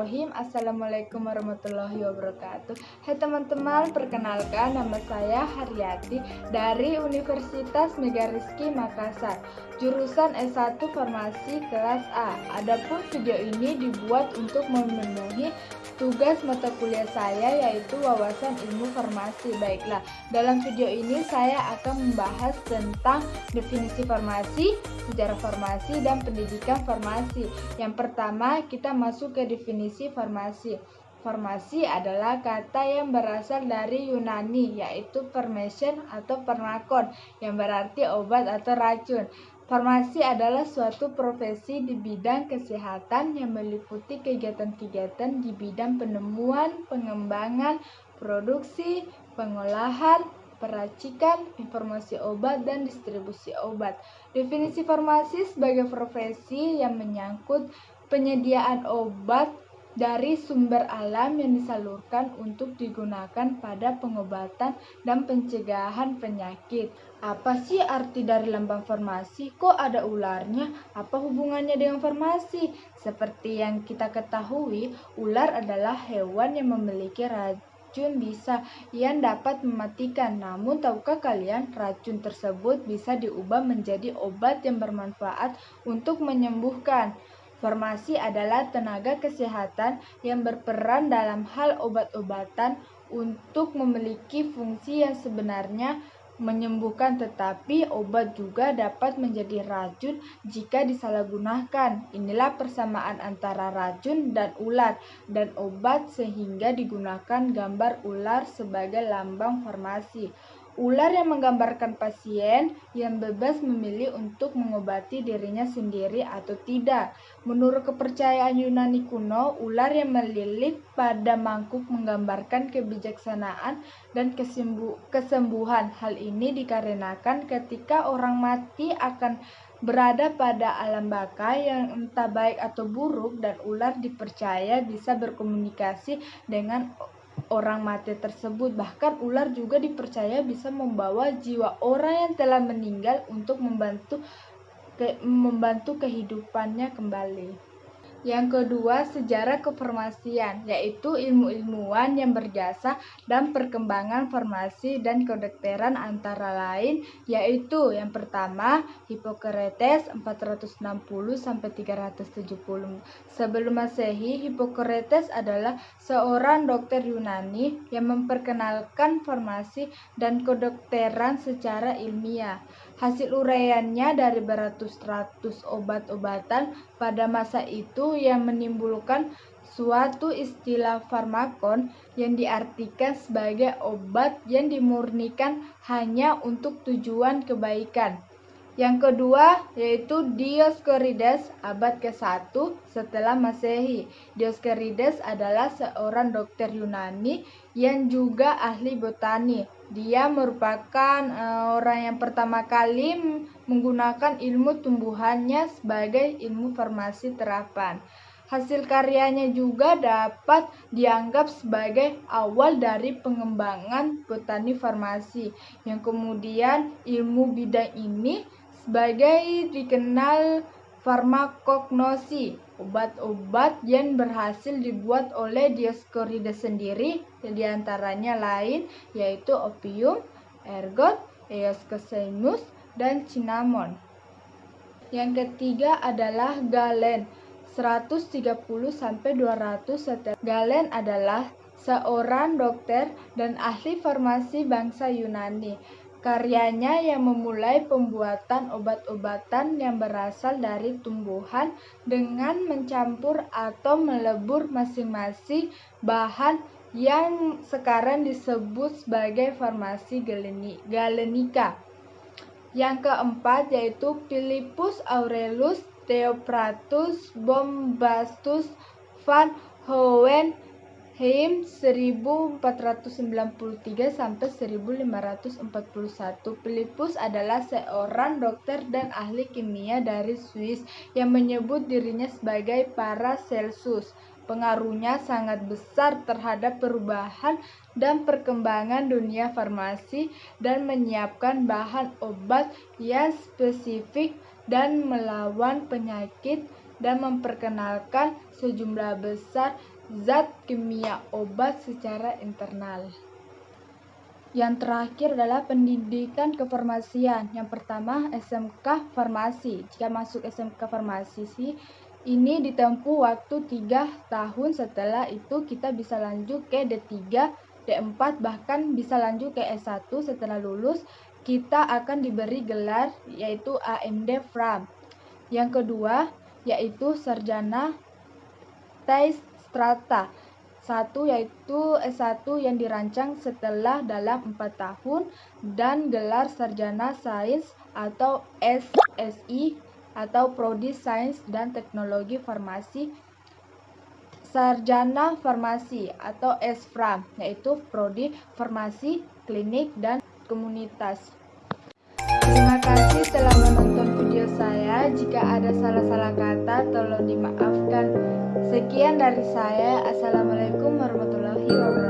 Bismillahirrahmanirrahim. Assalamualaikum warahmatullahi wabarakatuh. Hai teman-teman, perkenalkan nama saya Haryati dari Universitas Megarizky Makassar, jurusan S1 Farmasi kelas A. Adapun video ini dibuat untuk memenuhi tugas mata kuliah saya, yaitu wawasan ilmu farmasi. Baiklah, dalam video ini saya akan membahas tentang definisi farmasi, sejarah farmasi, dan pendidikan farmasi. Yang pertama, kita masuk ke definisi farmasi. Farmasi adalah kata yang berasal dari Yunani, yaitu farmason atau pharmakon, yang berarti obat atau racun. Farmasi adalah suatu profesi di bidang kesehatan yang meliputi kegiatan-kegiatan di bidang penemuan, pengembangan, produksi, pengolahan, peracikan, informasi obat, dan distribusi obat. Definisi farmasi sebagai profesi yang menyangkut penyediaan obat dari sumber alam yang disalurkan untuk digunakan pada pengobatan dan pencegahan penyakit. Apa sih arti dari lambang farmasi? Kok ada ularnya? Apa hubungannya dengan farmasi? Seperti yang kita ketahui, ular adalah hewan yang memiliki racun bisa yang dapat mematikan. Namun tahukah kalian, racun tersebut bisa diubah menjadi obat yang bermanfaat untuk menyembuhkan. Farmasi adalah tenaga kesehatan yang berperan dalam hal obat-obatan untuk memiliki fungsi yang sebenarnya menyembuhkan, tetapi obat juga dapat menjadi racun jika disalahgunakan. Inilah persamaan antara racun dan ular dan obat sehingga digunakan gambar ular sebagai lambang farmasi. Ular yang menggambarkan pasien yang bebas memilih untuk mengobati dirinya sendiri atau tidak. Menurut kepercayaan Yunani kuno, ular yang melilit pada mangkuk menggambarkan kebijaksanaan dan kesembuhan. Hal ini dikarenakan ketika orang mati akan berada pada alam baka yang entah baik atau buruk, dan ular dipercaya bisa berkomunikasi dengan orang mati tersebut. Bahkan ular juga dipercaya bisa membawa jiwa orang yang telah meninggal untuk membantu kehidupannya kembali. Yang kedua, sejarah kefarmasian, yaitu ilmu-ilmuwan yang berjasa dan perkembangan farmasi dan kedokteran antara lain, yaitu yang pertama, Hippocrates 460-370 sebelum Masehi. Hippocrates adalah seorang dokter Yunani yang memperkenalkan farmasi dan kedokteran secara ilmiah. Hasil uraiannya dari beratus-ratus obat-obatan pada masa itu yang menimbulkan suatu istilah farmakon yang diartikan sebagai obat yang dimurnikan hanya untuk tujuan kebaikan. Yang kedua yaitu Dioscorides abad ke-1 setelah Masehi. Dioscorides adalah seorang dokter Yunani yang juga ahli botani. Dia merupakan orang yang pertama kali menggunakan ilmu tumbuhannya sebagai ilmu farmasi terapan. Hasil karyanya juga dapat dianggap sebagai awal dari pengembangan botani farmasi, yang kemudian ilmu bidang ini sebagai dikenal farmakognosi, obat-obat yang berhasil dibuat oleh Dioscorides sendiri, diantaranya lain yaitu opium, ergot, eoscosinus, dan cinnamon. Yang ketiga adalah Galen 130-200 setelah. Galen adalah seorang dokter dan ahli farmasi bangsa Yunani. Karyanya yang memulai pembuatan obat-obatan yang berasal dari tumbuhan dengan mencampur atau melebur masing-masing bahan yang sekarang disebut sebagai farmasi galenika. Yang keempat yaitu Philippus Aurelius Theophrastus Bombastus van Hohenheim 1493-1541. Philippus adalah seorang dokter dan ahli kimia dari Swiss yang menyebut dirinya sebagai Paracelsus. Pengaruhnya sangat besar terhadap perubahan dan perkembangan dunia farmasi dan menyiapkan bahan obat yang spesifik dan melawan penyakit dan memperkenalkan sejumlah besar zat kimia obat secara internal. Yang terakhir adalah pendidikan kefarmasian. Yang pertama SMK Farmasi. Jika masuk SMK Farmasi ini ditempuh waktu 3 tahun. Setelah itu kita bisa lanjut ke D3, D4, bahkan bisa lanjut ke S1. Setelah lulus kita akan diberi gelar yaitu AMD Pharm. Yang kedua yaitu Sarjana Tes Strata 1, yaitu S1 yang dirancang setelah dalam 4 tahun, dan gelar Sarjana Sains atau SSI atau Prodi Sains dan Teknologi Farmasi. Sarjana Farmasi atau S-Pharm, yaitu Prodi Farmasi, Klinik, dan Komunitas. Terima kasih telah menonton video saya. Jika ada salah-salah kata, tolong dimaafkan. Sekian dari saya. Assalamualaikum warahmatullahi wabarakatuh.